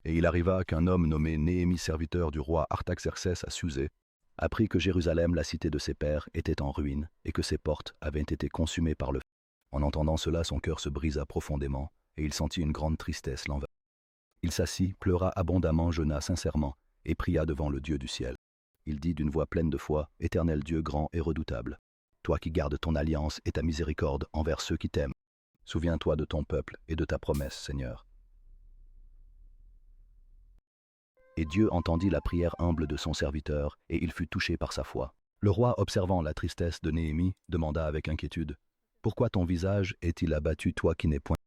Et il arriva qu'un homme nommé Néhémie, serviteur du roi Artaxerxès à Susée, apprit que Jérusalem, la cité de ses pères, était en ruine et que ses portes avaient été consumées par le feu. En entendant cela, son cœur se brisa profondément et il sentit une grande tristesse l'envahir. Il s'assit, pleura abondamment, jeûna sincèrement et pria devant le Dieu du ciel. Il dit d'une voix pleine de foi, « Éternel Dieu grand et redoutable, toi qui gardes ton alliance et ta miséricorde envers ceux qui t'aiment, souviens-toi de ton peuple et de ta promesse, Seigneur. » Et Dieu entendit la prière humble de son serviteur, et il fut touché par sa foi. Le roi, observant la tristesse de Néhémie, demanda avec inquiétude, « Pourquoi ton visage est-il abattu, toi qui n'es point ?»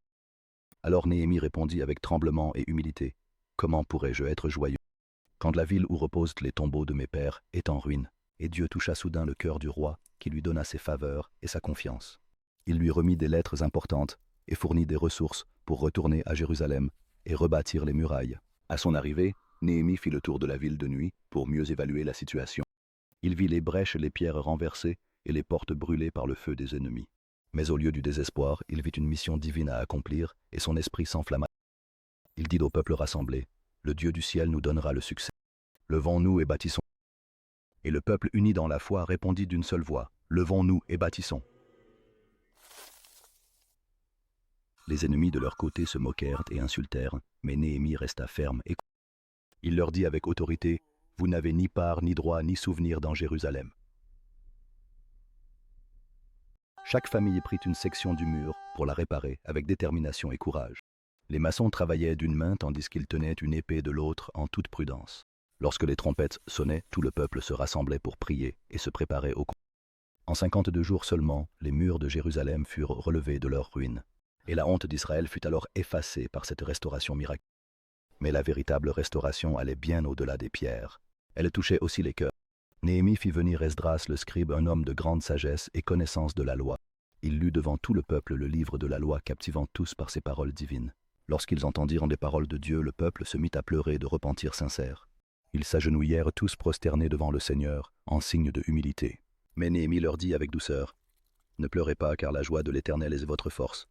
Alors Néhémie répondit avec tremblement et humilité, « Comment pourrais-je être joyeux quand la ville où reposent les tombeaux de mes pères est en ruine ?» Et Dieu toucha soudain le cœur du roi, qui lui donna ses faveurs et sa confiance. Il lui remit des lettres importantes et fournit des ressources pour retourner à Jérusalem et rebâtir les murailles. À son arrivée, Néhémie fit le tour de la ville de nuit pour mieux évaluer la situation. Il vit les brèches et les pierres renversées et les portes brûlées par le feu des ennemis. Mais au lieu du désespoir, il vit une mission divine à accomplir et son esprit s'enflamma. Il dit au peuple rassemblé, « Le Dieu du ciel nous donnera le succès. Levons-nous et bâtissons. » Et le peuple uni dans la foi répondit d'une seule voix, « Levons-nous et bâtissons. » Les ennemis de leur côté se moquèrent et insultèrent, mais Néhémie resta ferme et il leur dit avec autorité, « Vous n'avez ni part, ni droit, ni souvenir dans Jérusalem. » Chaque famille prit une section du mur pour la réparer avec détermination et courage. Les maçons travaillaient d'une main tandis qu'ils tenaient une épée de l'autre en toute prudence. Lorsque les trompettes sonnaient, tout le peuple se rassemblait pour prier et se préparer au combat. En 52 jours seulement, les murs de Jérusalem furent relevés de leurs ruines. Et la honte d'Israël fut alors effacée par cette restauration miraculeuse. Mais la véritable restauration allait bien au-delà des pierres. Elle touchait aussi les cœurs. Néhémie fit venir Esdras le scribe, un homme de grande sagesse et connaissance de la loi. Il lut devant tout le peuple le livre de la loi, captivant tous par ses paroles divines. Lorsqu'ils entendirent les paroles de Dieu, le peuple se mit à pleurer de repentir sincère. Ils s'agenouillèrent tous prosternés devant le Seigneur, en signe de humilité. Mais Néhémie leur dit avec douceur, « Ne pleurez pas, car la joie de l'Éternel est votre force. »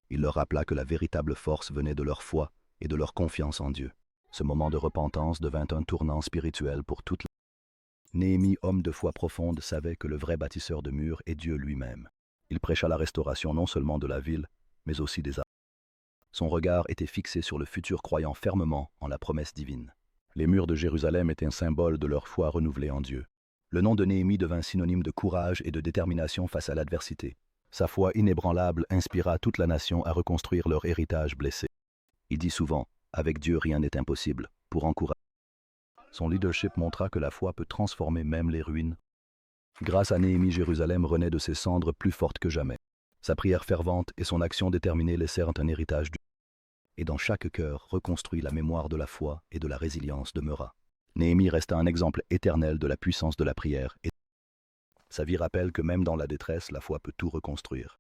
Il leur rappela que la véritable force venait de leur foi et de leur confiance en Dieu. Ce moment de repentance devint un tournant spirituel pour toute la... Néhémie, homme de foi profonde, savait que le vrai bâtisseur de murs est Dieu lui-même. Il prêcha la restauration non seulement de la ville, mais aussi des âmes. Son regard était fixé sur le futur, croyant fermement en la promesse divine. Les murs de Jérusalem étaient un symbole de leur foi renouvelée en Dieu. Le nom de Néhémie devint synonyme de courage et de détermination face à l'adversité. Sa foi inébranlable inspira toute la nation à reconstruire leur héritage blessé. Il dit souvent, « Avec Dieu rien n'est impossible », pour encourager. Son leadership montra que la foi peut transformer même les ruines. Grâce à Néhémie, Jérusalem renaît de ses cendres plus forte que jamais. Sa prière fervente et son action déterminée laissèrent un héritage du... Et dans chaque cœur reconstruit la mémoire de la foi et de la résilience demeura. Néhémie resta un exemple éternel de la puissance de la prière. Et sa vie rappelle que même dans la détresse, la foi peut tout reconstruire.